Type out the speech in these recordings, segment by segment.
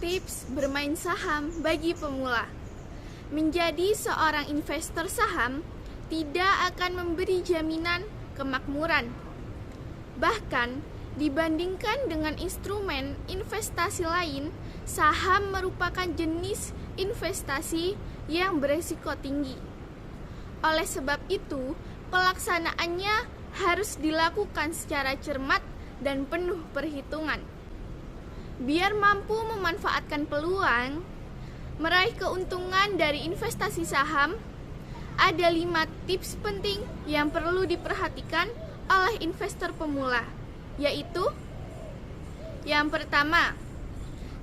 Tips bermain saham bagi pemula. Menjadi seorang investor saham tidak akan memberi jaminan kemakmuran. Bahkan, dibandingkan dengan instrumen investasi lain, saham merupakan jenis investasi yang beresiko tinggi. Oleh sebab itu, pelaksanaannya harus dilakukan secara cermat dan penuh perhitungan. Biar mampu memanfaatkan peluang meraih keuntungan dari investasi saham, ada 5 tips penting yang perlu diperhatikan oleh investor pemula, yaitu yang pertama,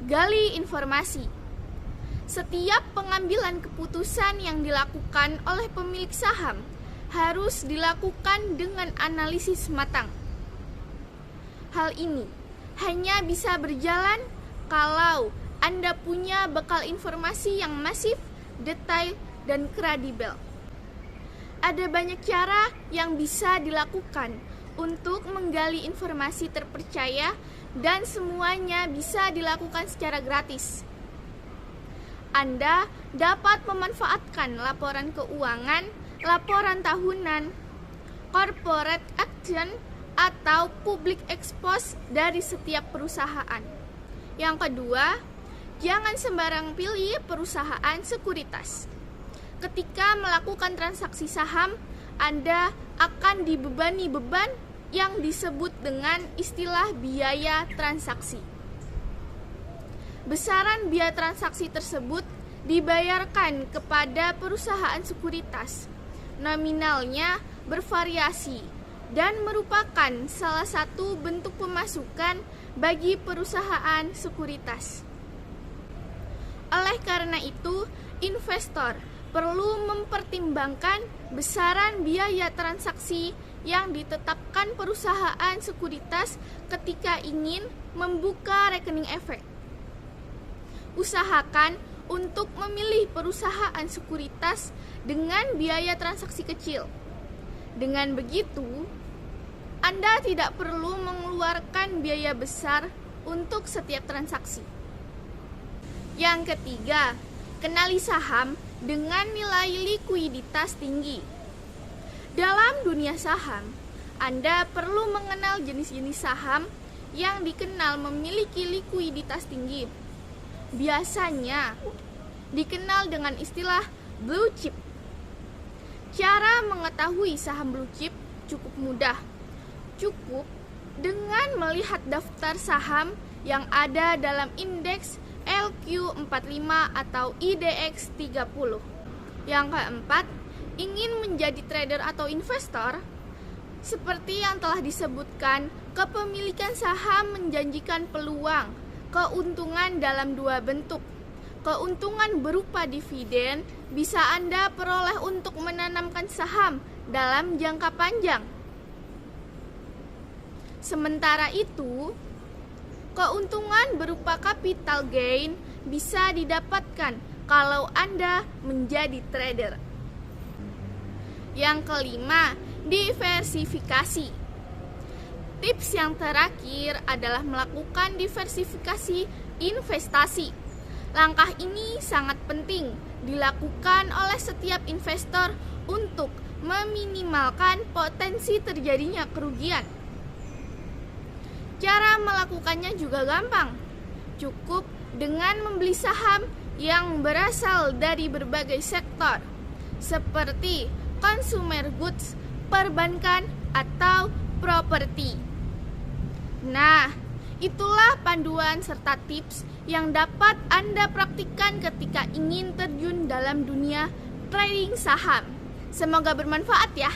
gali informasi. Setiap pengambilan keputusan yang dilakukan oleh pemilik saham harus dilakukan dengan analisis matang. Hal ini hanya bisa berjalan kalau Anda punya bekal informasi yang masif, detail, dan kredibel. Ada banyak cara yang bisa dilakukan untuk menggali informasi terpercaya dan semuanya bisa dilakukan secara gratis. Anda dapat memanfaatkan laporan keuangan, laporan tahunan, corporate action, atau public expose dari setiap perusahaan. Yang kedua, jangan sembarang pilih perusahaan sekuritas. Ketika melakukan transaksi saham, Anda akan dibebani beban yang disebut dengan istilah biaya transaksi. Besaran biaya transaksi tersebut dibayarkan kepada perusahaan sekuritas. Nominalnya bervariasi dan merupakan salah satu bentuk pemasukan bagi perusahaan sekuritas. Oleh karena itu, investor perlu mempertimbangkan besaran biaya transaksi yang ditetapkan perusahaan sekuritas ketika ingin membuka rekening efek. Usahakan untuk memilih perusahaan sekuritas dengan biaya transaksi kecil. Dengan begitu, Anda tidak perlu mengeluarkan biaya besar untuk setiap transaksi. Yang ketiga, kenali saham dengan nilai likuiditas tinggi. Dalam dunia saham, Anda perlu mengenal jenis-jenis saham yang dikenal memiliki likuiditas tinggi. Biasanya dikenal dengan istilah blue chip. Cara mengetahui saham blue chip cukup mudah. Cukup dengan melihat daftar saham yang ada dalam indeks LQ45 atau IDX 30. Yang keempat, ingin menjadi trader atau investor? Seperti yang telah disebutkan, kepemilikan saham menjanjikan peluang keuntungan dalam 2 bentuk. Keuntungan berupa dividen bisa Anda peroleh untuk menanamkan saham dalam jangka panjang. Sementara itu, keuntungan berupa capital gain bisa didapatkan kalau Anda menjadi trader. Yang kelima, diversifikasi. Tips yang terakhir adalah melakukan diversifikasi investasi. Langkah ini sangat penting dilakukan oleh setiap investor untuk meminimalkan potensi terjadinya kerugian. Cara melakukannya juga gampang. Cukup dengan membeli saham yang berasal dari berbagai sektor, seperti consumer goods, perbankan, atau properti. Nah, itulah panduan serta tips yang dapat Anda praktikkan ketika ingin terjun dalam dunia trading saham. Semoga bermanfaat ya.